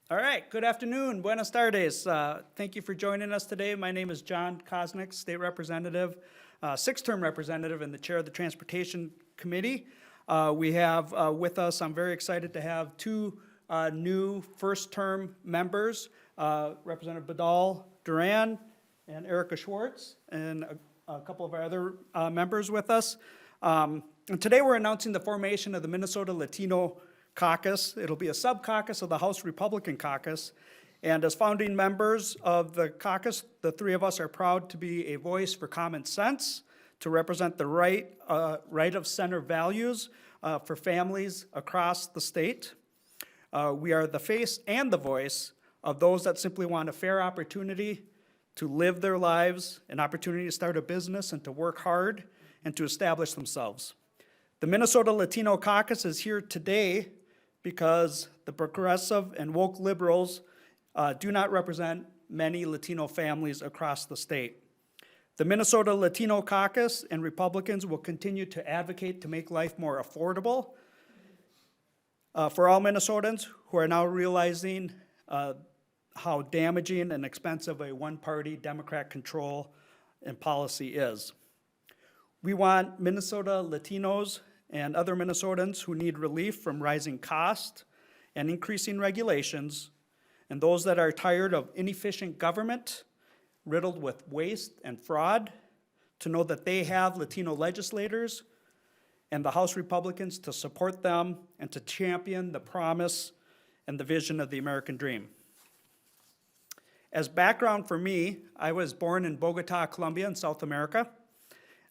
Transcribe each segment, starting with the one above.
All right, good afternoon, buenas tardes. Thank you for joining us today. My name is John Kosnick, State Representative, six-term representative and the Chair of the Transportation Committee. We have with us, I'm very excited to have two new first-term members, Representative Badal Duran and Erica Schwartz, and a couple of our other members with us. And today we're announcing the formation of the Minnesota Latino Caucus. It'll be a sub-caucus of the House Republican Caucus. And as founding members of the caucus, the three of us are proud to be a voice for common sense, to represent the right of center values for families across the state. We are the face and the voice of those that simply want a fair opportunity to live their lives, an opportunity to start a business and to work hard and to establish themselves. The Minnesota Latino Caucus is here today because the progressive and woke liberals do not represent many Latino families across the state. The Minnesota Latino Caucus and Republicans will continue to advocate to make life more affordable for all Minnesotans who are now realizing how damaging and expensive a one-party Democrat control and policy is. We want Minnesota Latinos and other Minnesotans who need relief from rising costs and increasing regulations, and those that are tired of inefficient government riddled with waste and fraud, to know that they have Latino legislators and the House Republicans to support them and to champion the promise and the vision of the American dream. As background for me, I was born in Bogota, Colombia in South America.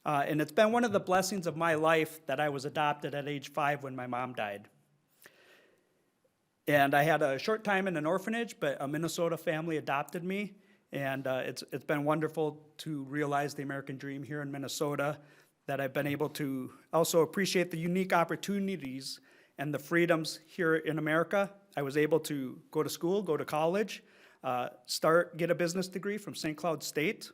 And it's been one of the blessings of my life that I was adopted at age 5 when my mom died. And I had a short time in an orphanage, but a Minnesota family adopted me. And it's been wonderful to realize the American dream here in Minnesota, that I've been able to also appreciate the unique opportunities and the freedoms here in America. I was able to go to school, go to college, get a business degree from St. Cloud State,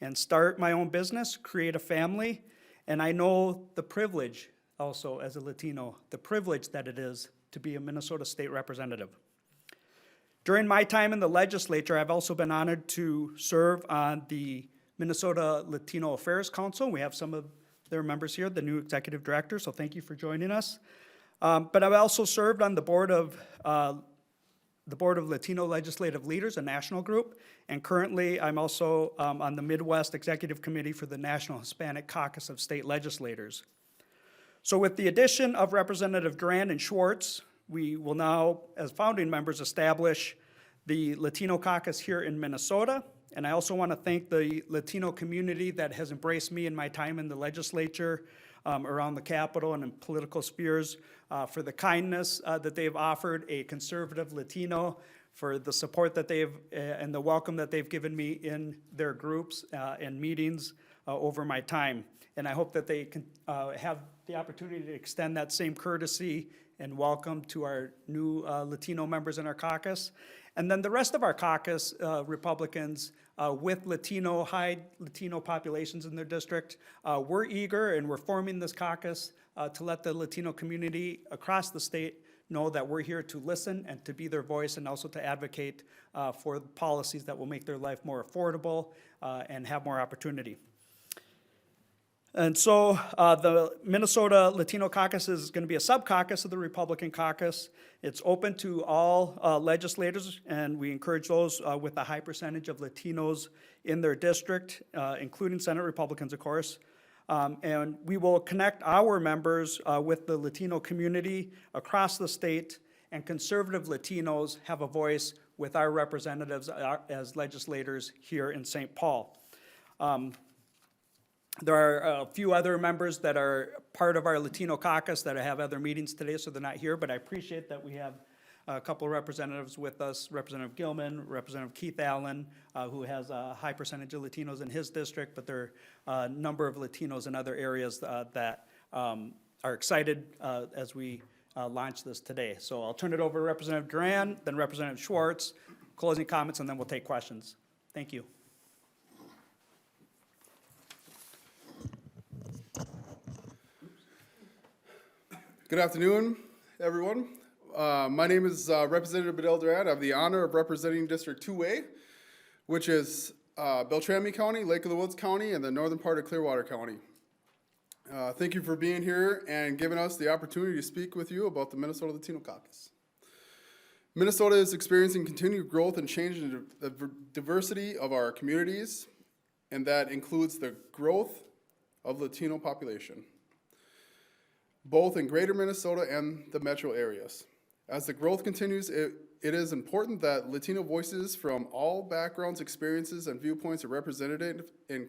and start my own business, create a family. And I know the privilege also as a Latino, the privilege that it is to be a Minnesota State Representative. During my time in the legislature, I've also been honored to serve on the Minnesota Latino Affairs Council. We have some of their members here, the new executive director, so thank you for joining us. But I've also served on the board of Latino Legislative Leaders, a national group, and currently I'm also on the Midwest Executive Committee for the National Hispanic Caucus of State Legislators. So with the addition of Representative Duran and Schwartz, we will now, as founding members, establish the Latino Caucus here in Minnesota. And I also want to thank the Latino community that has embraced me in my time in the legislature, around the Capitol and in political spheres, for the kindness that they've offered a conservative Latino, for the support that and the welcome that they've given me in their groups and meetings over my time. And I hope that they can have the opportunity to extend that same courtesy and welcome to our new Latino members in our caucus. And then the rest of our caucus, Republicans, with high Latino populations in their district, we're eager and we're forming this caucus to let the Latino community across the state know that we're here to listen and to be their voice, and also to advocate for policies that will make their life more affordable and have more opportunity. And so the Minnesota Latino Caucus is going to be a sub-caucus of the Republican Caucus. It's open to all legislators, and we encourage those with a high percentage of Latinos in their district, including Senate Republicans, of course. And we will connect our members with the Latino community across the state, and conservative Latinos have a voice with our representatives as legislators here in St. Paul. There are a few other members that are part of our Latino caucus that have other meetings today, so they're not here, but I appreciate that we have a couple of representatives with us, Representative Gilman, Representative Keith Allen, who has a high percentage of Latinos in his district, but there are a number of Latinos in other areas that are excited as we launch this today. So I'll turn it over to Representative Duran, then Representative Schwartz, closing comments, and then we'll take questions. Thank you. Good afternoon, everyone. My name is Representative Bedell Durant. I have the honor of representing District 2A, which is Beltrami County, Lake of the Woods County, and the northern part of Clearwater County. Thank you for being here and giving us the opportunity to speak with you about the Minnesota Latino Caucus. Minnesota is experiencing continued growth and change in the diversity of our communities, and that includes the growth of Latino population, both in greater Minnesota and the metro areas. As the growth continues, it is important that Latino voices from all backgrounds, experiences, and viewpoints are represented in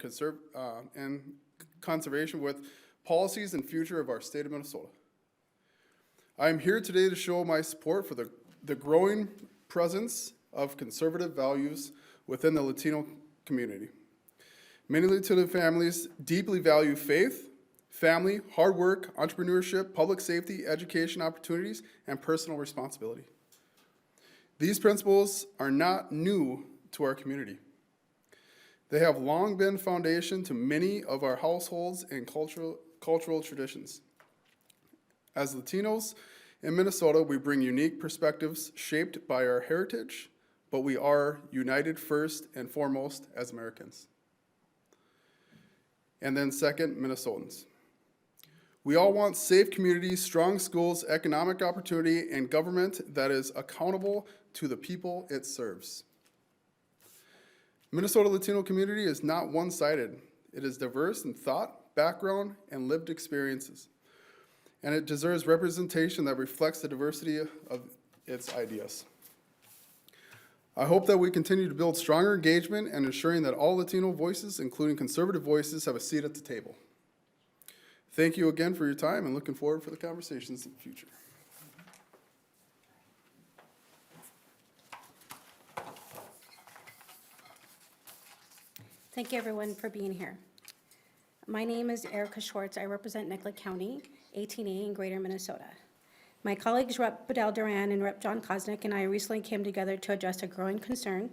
conservation with policies and future of our state of Minnesota. I am here today to show my support for the growing presence of conservative values within the Latino community. Many Latino families deeply value faith, family, hard work, entrepreneurship, public safety, education opportunities, and personal responsibility. These principles are not new to our community. They have long been foundation to many of our households and cultural traditions. As Latinos in Minnesota, we bring unique perspectives shaped by our heritage, but we are united first and foremost as Americans. And then second, Minnesotans. We all want safe communities, strong schools, economic opportunity, and government that is accountable to the people it serves. Minnesota Latino community is not one-sided. It is diverse in thought, background, and lived experiences. And it deserves representation that reflects the diversity of its ideas. I hope that we continue to build stronger engagement and ensuring that all Latino voices, including conservative voices, have a seat at the table. Thank you again for your time and looking forward for the conversations in the future. Thank you everyone for being here. My name is Erica Schwartz. I represent Nicollet County, 18A in Greater Minnesota. My colleagues Rep. Bedell Duran and Rep. John Kosnick and I recently came together to address a growing concern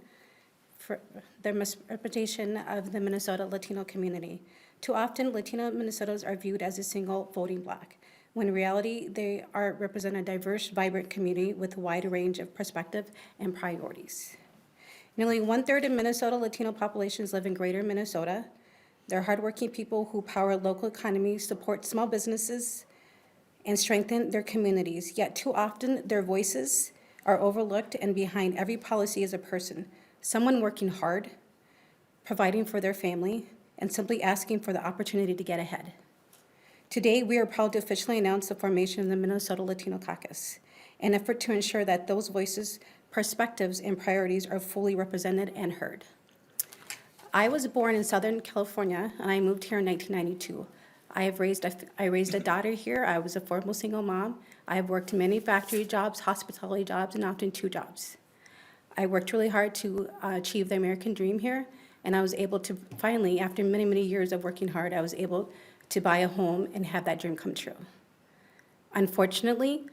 for the misrepresentation of the Minnesota Latino community. Too often, Latino Minnesotans are viewed as a single voting bloc, when in reality, they represent a diverse, vibrant community with a wide range of perspective and priorities. Nearly 1/3 of Minnesota Latino populations live in Greater Minnesota. They're hardworking people who power local economies, support small businesses, and strengthen their communities. Yet too often, their voices are overlooked, and behind every policy is a person, someone working hard, providing for their family, and simply asking for the opportunity to get ahead. Today, we are proud to officially announce the formation of the Minnesota Latino Caucus, an effort to ensure that those voices, perspectives, and priorities are fully represented and heard. I was born in Southern California, and I moved here in 1992. I raised a daughter here. I was a former single mom. I have worked many factory jobs, hospitality jobs, and often 2 jobs. I worked really hard to achieve the American dream here, and I was able to finally, after many, many years of working hard, I was able to buy a home and have that dream come true. Unfortunately,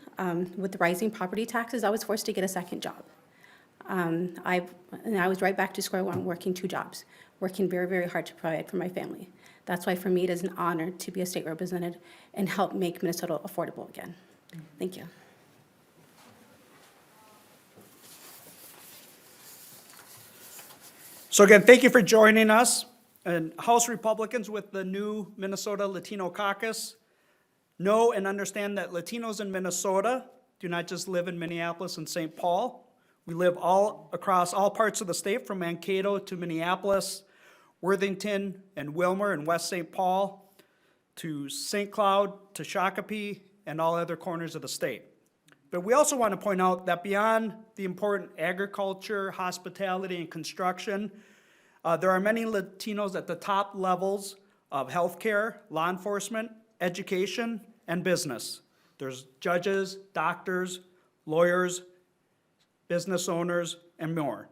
with the rising property taxes, I was forced to get a second job. And I was right back to square one, working 2 jobs, working very, very hard to provide for my family. That's why for me it is an honor to be a state representative and help make Minnesota affordable again. Thank you. So again, thank you for joining us. And House Republicans with the new Minnesota Latino Caucus know and understand that Latinos in Minnesota do not just live in Minneapolis and St. Paul. We live all across all parts of the state, from Mankato to Minneapolis, Worthington and Wilmer and West St. Paul, to St. Cloud, to Shakopee, and all other corners of the state. But we also want to point out that beyond the important agriculture, hospitality, and construction, there are many Latinos at the top levels of healthcare, law enforcement, education, and business. There's judges, doctors, lawyers, business owners, and more.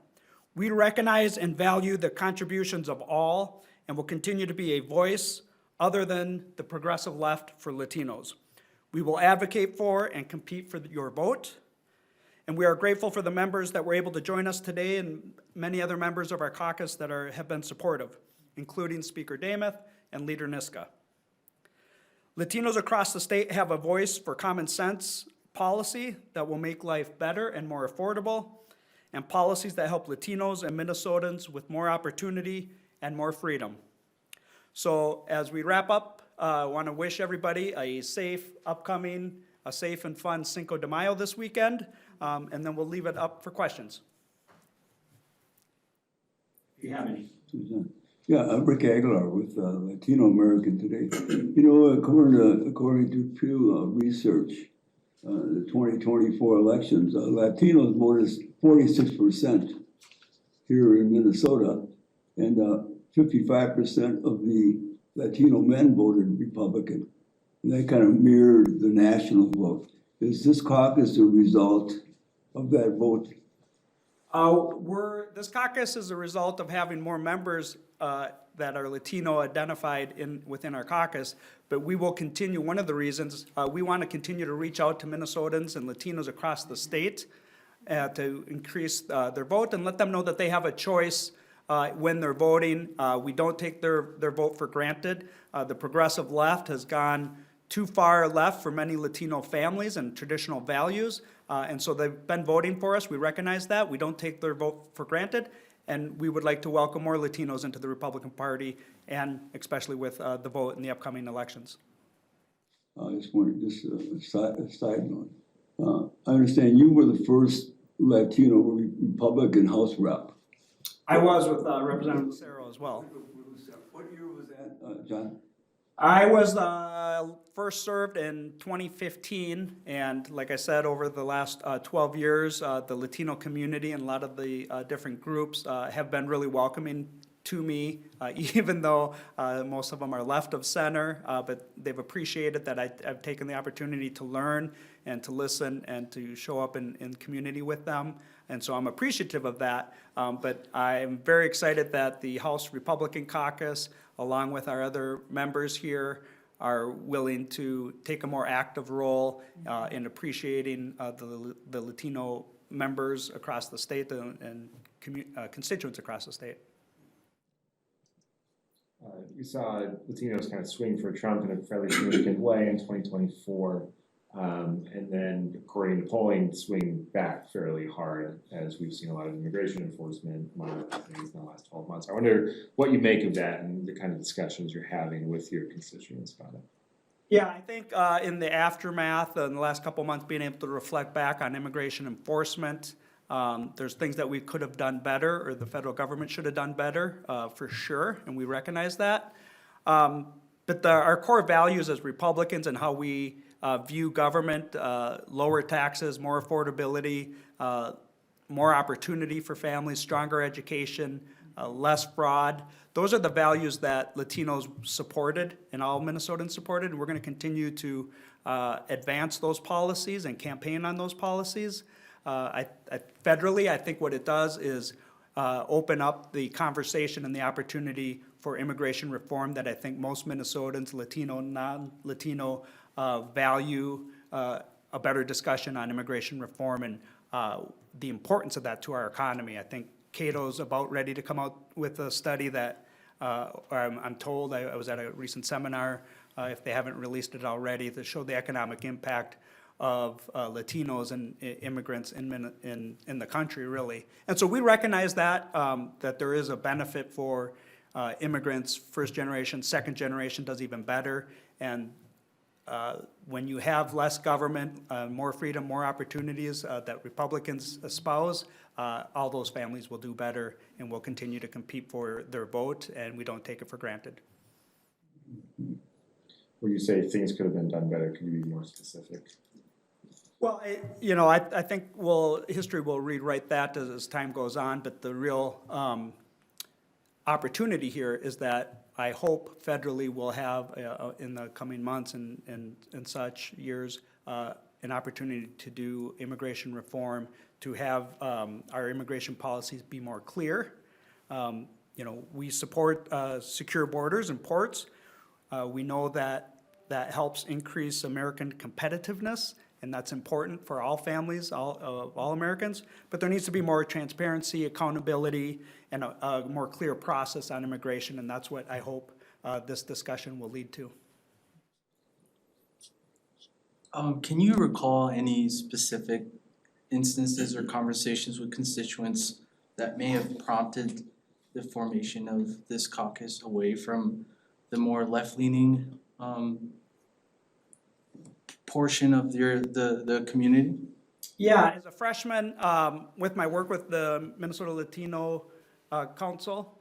We recognize and value the contributions of all and will continue to be a voice other than the progressive left for Latinos. We will advocate for and compete for your vote, and we are grateful for the members that were able to join us today and many other members of our caucus that have been supportive, including Speaker Damath and Leader Niska. Latinos across the state have a voice for common sense, policy that will make life better and more affordable, and policies that help Latinos and Minnesotans with more opportunity and more freedom. So as we wrap up, I want to wish everybody a safe and fun Cinco de Mayo this weekend, and then we'll leave it up for questions. If you have any. Yeah, I'm Rick Aguilar with Latino American Today. According to Pew Research, the 2024 elections, Latinos voted 46% here in Minnesota, and 55% of the Latino men voted Republican. And that kind of mirrored the national vote. Is this caucus a result of that vote? This caucus is a result of having more members that are Latino identified within our caucus, but we will continue. One of the reasons we want to continue to reach out to Minnesotans and Latinos across the state to increase their vote and let them know that they have a choice when they're voting. We don't take their vote for granted. The progressive left has gone too far left for many Latino families and traditional values, and so they've been voting for us. We recognize that. We don't take their vote for granted, and we would like to welcome more Latinos into the Republican Party, and especially with the vote in the upcoming elections. I just wanted a side note. I understand you were the first Latino Republican House rep. I was with Representative Lucero as well. What year was that, John? I was first served in 2015, and like I said, over the last 12 years, the Latino community and a lot of the different groups have been really welcoming to me, even though most of them are left of center, but they've appreciated that I've taken the opportunity to learn and to listen and to show up in community with them. And so I'm appreciative of that, but I'm very excited that the House Republican Caucus, along with our other members here, are willing to take a more active role in appreciating the Latino members across the state and constituents across the state. We saw Latinos kind of swing for Trump in a fairly significant way in 2024. And then, according to polling, swing back fairly hard as we've seen a lot of immigration enforcement minor things in the last 12 months. I wonder what you make of that and the kind of discussions you're having with your constituents about it. Yeah, I think in the aftermath in the last couple of months, being able to reflect back on immigration enforcement, there's things that we could have done better, or the federal government should have done better, for sure, and we recognize that. But our core values as Republicans and how we view government, lower taxes, more affordability, more opportunity for families, stronger education, less fraud. Those are the values that Latinos supported and all Minnesotans supported, and we're going to continue to advance those policies and campaign on those policies. Federally, I think what it does is open up the conversation and the opportunity for immigration reform that I think most Minnesotans, Latino, non-Latino, value a better discussion on immigration reform and the importance of that to our economy. I think Cato's about ready to come out with a study that I'm told, I was at a recent seminar, if they haven't released it already, to show the economic impact of Latinos and immigrants in the country, really. And so we recognize that, that there is a benefit for immigrants, first generation, second generation does even better. And when you have less government, more freedom, more opportunities that Republicans espouse, all those families will do better and will continue to compete for their vote, and we don't take it for granted. When you say things could have been done better, can you be more specific? Well, I think history will rewrite that as time goes on, but the real opportunity here is that I hope federally we'll have in the coming months and such years an opportunity to do immigration reform, to have our immigration policies be more clear. We support secure borders and ports. We know that helps increase American competitiveness, and that's important for all families, all Americans. But there needs to be more transparency, accountability, and a more clear process on immigration, and that's what I hope this discussion will lead to. Can you recall any specific instances or conversations with constituents that may have prompted the formation of this caucus away from the more left-leaning portion of the community? Yeah, as a freshman, with my work with the Minnesota Latino Council,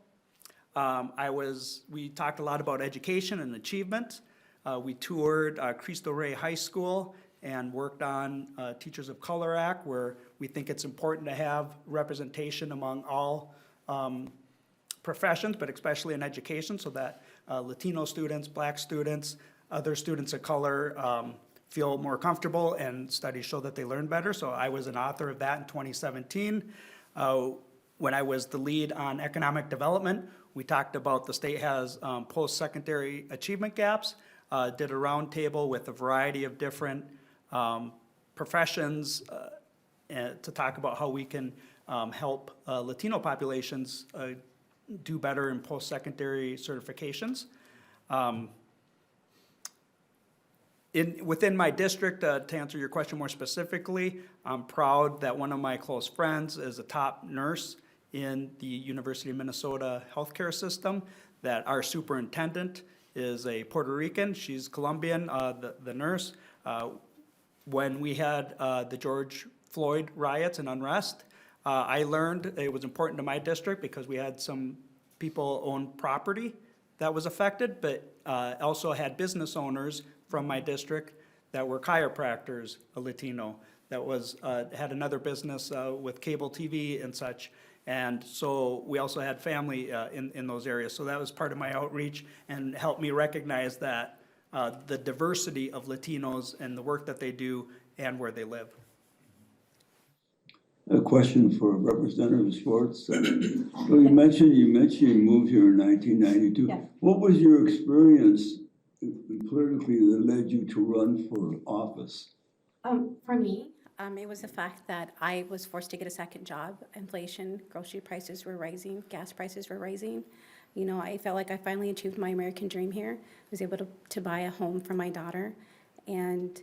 we talked a lot about education and achievement. We toured Cristo Rey High School and worked on Teachers of Color Act, where we think it's important to have representation among all professions, but especially in education, so that Latino students, Black students, other students of color feel more comfortable, and studies show that they learn better. So I was an author of that in 2017. When I was the lead on economic development, we talked about the state has post-secondary achievement gaps, did a roundtable with a variety of different professions to talk about how we can help Latino populations do better in post-secondary certifications. Within my district, to answer your question more specifically, I'm proud that one of my close friends is a top nurse in the University of Minnesota healthcare system, that our superintendent is a Puerto Rican, she's Colombian, the nurse. When we had the George Floyd riots and unrest, I learned it was important to my district because we had some people own property that was affected, but also had business owners from my district that were chiropractors, a Latino, that was, had another business with cable TV and such. And so we also had family in those areas. So that was part of my outreach and helped me recognize that the diversity of Latinos and the work that they do and where they live. A question for Representative Schwartz. So you mentioned you moved here in 1992. Yes. What was your experience politically that led you to run for office? For me, it was the fact that I was forced to get a second job. Inflation, grocery prices were rising, gas prices were rising. You know, I felt like I finally achieved my American dream here. I was able to buy a home for my daughter. And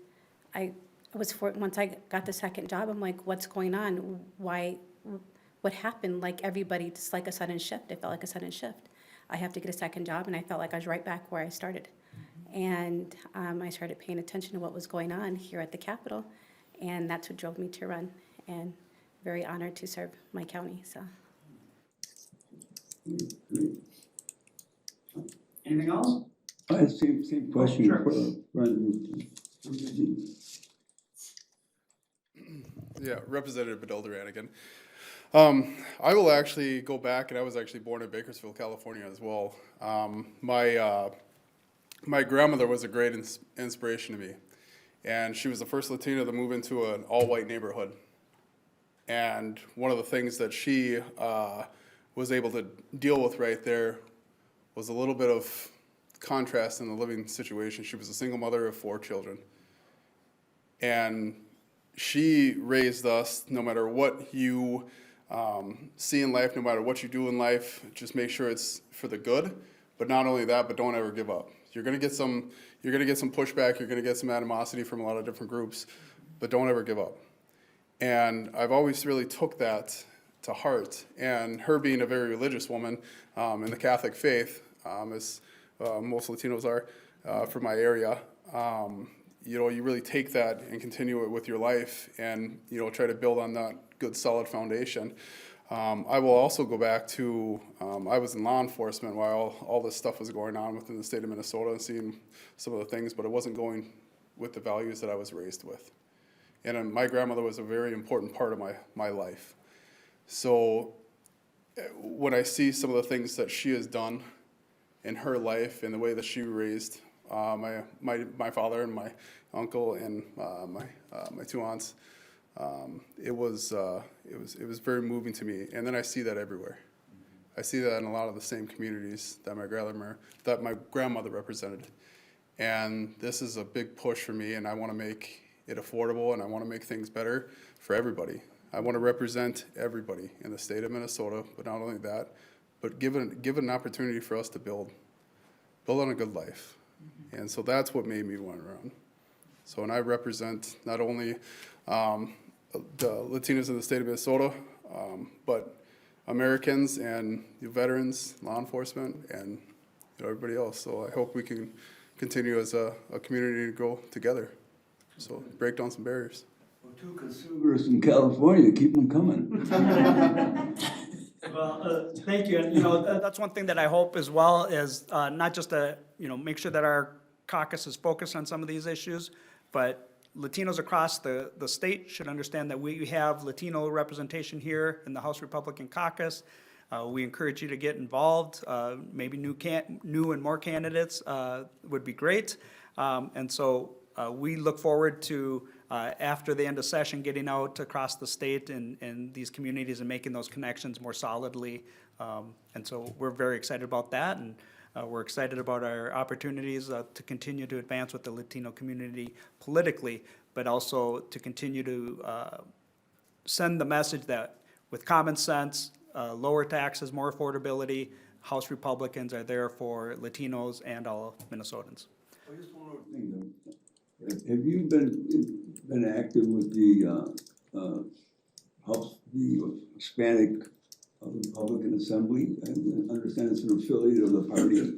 once I got the second job, I'm like, what's going on? What happened? Like everybody, just like a sudden shift. It felt like a sudden shift. I have to get a second job, and I felt like I was right back where I started. And I started paying attention to what was going on here at the Capitol, and that's what drove me to run, and very honored to serve my county, so. Anything else? I had the same question Sure. for Brandon. Yeah, Representative Bedell Duran again. I will actually go back, and I was actually born in Bakersfield, California as well. My grandmother was a great inspiration to me, and she was the first Latina to move into an all-white neighborhood. And one of the things that she was able to deal with right there was a little bit of contrast in the living situation. She was a single mother of 4 children. And she raised us, no matter what you see in life, no matter what you do in life, just make sure it's for the good. But not only that, but don't ever give up. You're gonna get some pushback, you're gonna get some animosity from a lot of different groups, but don't ever give up. And I've always really took that to heart. And her being a very religious woman in the Catholic faith, as most Latinos are from my area, you know, you really take that and continue it with your life, and you know, try to build on that good solid foundation. I will also go back to, I was in law enforcement while all this stuff was going on within the state of Minnesota and seeing some of the things, but it wasn't going with the values that I was raised with. And my grandmother was a very important part of my life. So when I see some of the things that she has done in her life and the way that she raised my father and my uncle and my 2 aunts, it was very moving to me. And then I see that everywhere. I see that in a lot of the same communities that my grandmother represented. And this is a big push for me, and I want to make it affordable, and I want to make things better for everybody. I want to represent everybody in the state of Minnesota, but not only that, but give it an opportunity for us to build on a good life. And so that's what made me want to run. So, and I represent not only the Latinos in the state of Minnesota, but Americans and veterans, law enforcement, and everybody else. So I hope we can continue as a community to grow together. So break down some barriers. Well, 2 consumers in California, keep them coming. Well, thank you. And, that's one thing that I hope as well is not just to, make sure that our caucus is focused on some of these issues, but Latinos across the state should understand that we have Latino representation here in the House Republican Caucus. We encourage you to get involved. Maybe new and more candidates would be great. And so we look forward to, after the end of session, getting out across the state and these communities and making those connections more solidly. And so we're very excited about that, and we're excited about our opportunities to continue to advance with the Latino community politically, but also to continue to send the message that with common sense, lower taxes, more affordability, House Republicans are there for Latinos and all Minnesotans. Well, just one more thing, though. Have you been active with the House, the Hispanic Republican Assembly? I understand it's an affiliate of the party.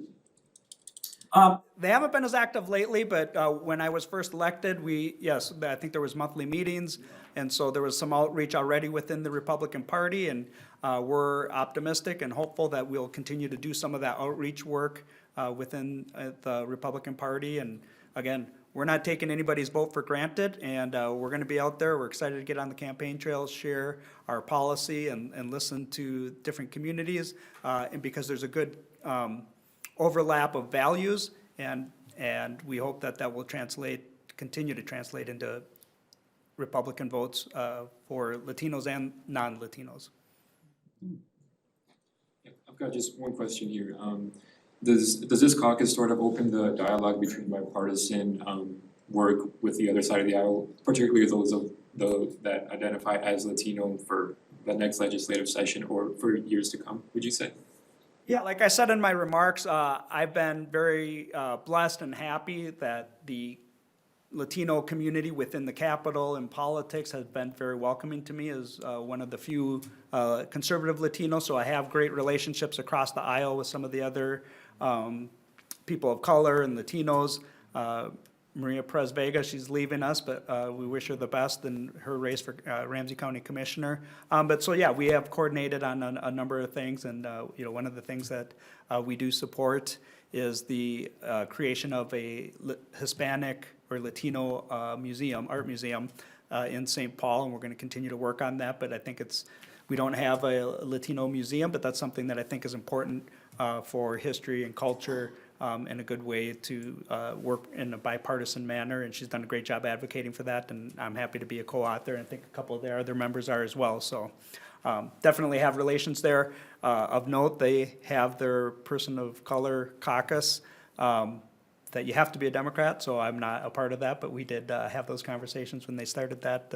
They haven't been as active lately, but when I was first elected, yes, I think there was monthly meetings, and so there was some outreach already within the Republican Party, and we're optimistic and hopeful that we'll continue to do some of that outreach work within the Republican Party. And again, we're not taking anybody's vote for granted, and we're gonna be out there. We're excited to get on the campaign trails, share our policy, and listen to different communities, and because there's a good overlap of values, and we hope that will continue to translate into Republican votes for Latinos and non-Latinos. I've got just one question here. Does this caucus sort of open the dialogue between bipartisan work with the other side of the aisle, particularly those that identify as Latino for the next legislative session or for years to come, would you say? Yeah, like I said in my remarks, I've been very blessed and happy that the Latino community within the Capitol and politics has been very welcoming to me as one of the few conservative Latinos. So I have great relationships across the aisle with some of the other people of color and Latinos. Maria Perez Vega, she's leaving us, but we wish her the best in her race for Ramsey County Commissioner. But so, yeah, we have coordinated on a number of things, and one of the things that we do support is the creation of a Hispanic or Latino art museum in St. Paul, and we're going to continue to work on that. But I think we don't have a Latino museum, but that's something that I think is important for history and culture. And a good way to work in a bipartisan manner, and she's done a great job advocating for that, and I'm happy to be a co-author, and I think a couple of their other members are as well, so definitely have relations there. Of note, they have their person of color caucus, that you have to be a Democrat, so I'm not a part of that, but we did have those conversations when they started that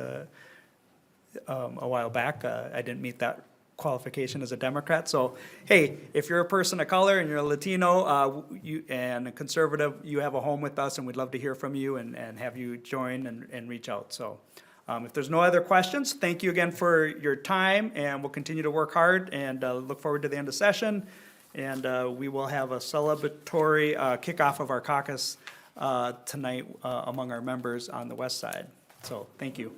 a while back. I didn't meet that qualification as a Democrat. So, hey, if you're a person of color and you're a Latino and a conservative, you have a home with us, and we'd love to hear from you and have you join and reach out. So if there's no other questions, thank you again for your time, and we'll continue to work hard and look forward to the end of session. And we will have a celebratory kickoff of our caucus tonight among our members on the west side. So thank you.